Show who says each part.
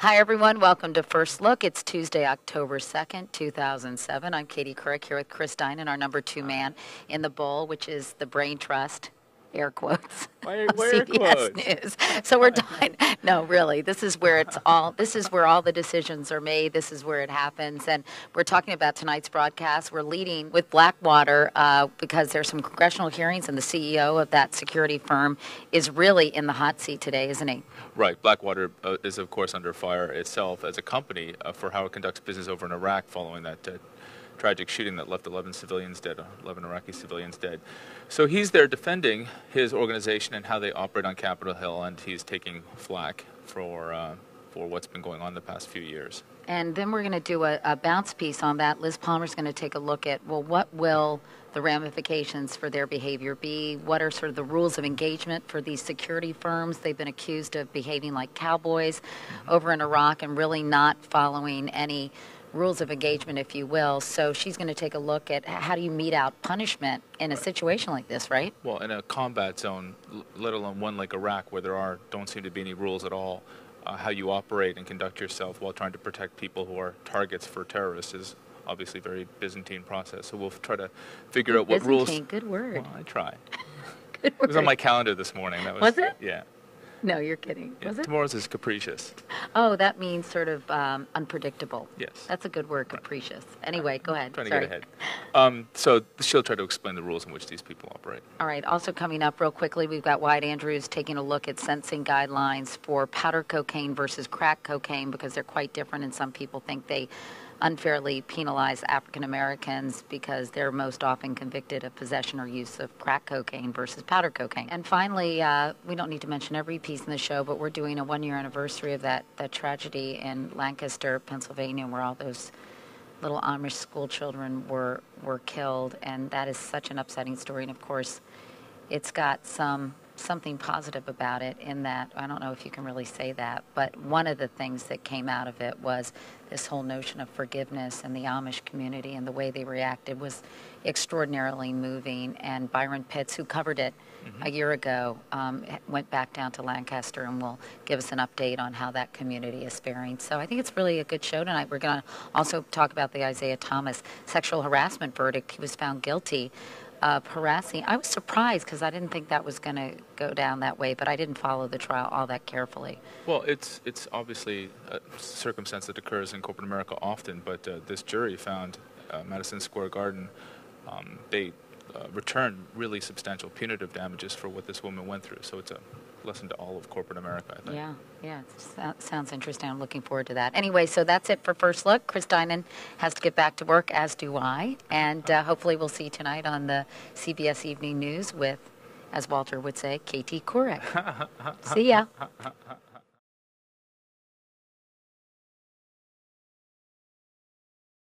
Speaker 1: Hi, everyone. Welcome to First Look. It's Tuesday, October 2nd, 2007. I'm Katie Couric here with Chris Dinan, our number 2 man in the bowl, which is the brain trust, air quotes, of CBS News. So we're done. No, really, this is where all the decisions are made. This is where it happens. And we're talking about tonight's broadcast. We're leading with Blackwater because there's some congressional hearings, and the CEO of that security firm is really in the hot seat today, isn't he?
Speaker 2: Right. Blackwater is, of course, under fire itself as a company for how it conducts business over in Iraq following that tragic shooting that left 11 civilians dead, 11 Iraqi civilians dead. So he's there defending his organization and how they operate on Capitol Hill, and he's taking flack for what's been going on the past few years.
Speaker 1: And then we're going to do a bounce piece on that. Liz Palmer's going to take a look at, well, what will the ramifications for their behavior be? What are sort of the rules of engagement for these security firms? They've been accused of behaving like cowboys over in Iraq and really not following any rules of engagement, if you will. So she's going to take a look at how do you mete out punishment in a situation like this, right?
Speaker 2: Well, in a combat zone, let alone one like Iraq, where don't seem to be any rules at all, how you operate and conduct yourself while trying to protect people who are targets for terrorists is obviously a very Byzantine process. So we'll try to figure out what rules.
Speaker 1: Good word.
Speaker 2: Well, I try.
Speaker 1: Good word.
Speaker 2: It was on my calendar this morning.
Speaker 1: Was it?
Speaker 2: Yeah.
Speaker 1: No, you're kidding.
Speaker 2: Yeah,
Speaker 1: Was it?
Speaker 2: Tomorrow's is capricious.
Speaker 1: Oh, that means sort of unpredictable.
Speaker 2: Yes.
Speaker 1: That's a good word, capricious. Anyway, go ahead.
Speaker 2: Trying to get ahead. So she'll try to explain the rules in which these people operate.
Speaker 1: All right. Also coming up real quickly, we've got Wyatt Andrews taking a look at sentencing guidelines for powder cocaine versus crack cocaine because they're quite different, and some people think they unfairly penalize African Americans because they're most often convicted of possession or use of crack cocaine versus powder cocaine. And finally, we don't need to mention every piece in the show, but we're doing a one-year anniversary of that tragedy in Lancaster, Pennsylvania, where all those little Amish school children were killed, and that is such an upsetting story. And of course, it's got something positive about it in that, I don't know if you can really say that, but one of the things that came out of it was this whole notion of forgiveness, and the Amish community and the way they reacted was extraordinarily moving. And Byron Pitts, who covered it a year ago, went back down to Lancaster and will give us an update on how that community is faring. So I think it's really a good show tonight. We're going to also talk about the Isiah Thomas sexual harassment verdict. He was found guilty of harassing. I was surprised because I didn't think that was going to go down that way, but I didn't follow the trial all that carefully.
Speaker 2: Well, it's obviously a circumstance that occurs in corporate America often, but this jury found Madison Square Garden, they returned really substantial punitive damages for what this woman went through. So it's a lesson to all of corporate America, I think.
Speaker 1: Yeah, that sounds interesting. I'm looking forward to that. Anyway, so that's it for First Look. Chris Dinan has to get back to work, as do I. And hopefully we'll see you tonight on the CBS Evening News with, as Walter would say, KT Couric. See ya.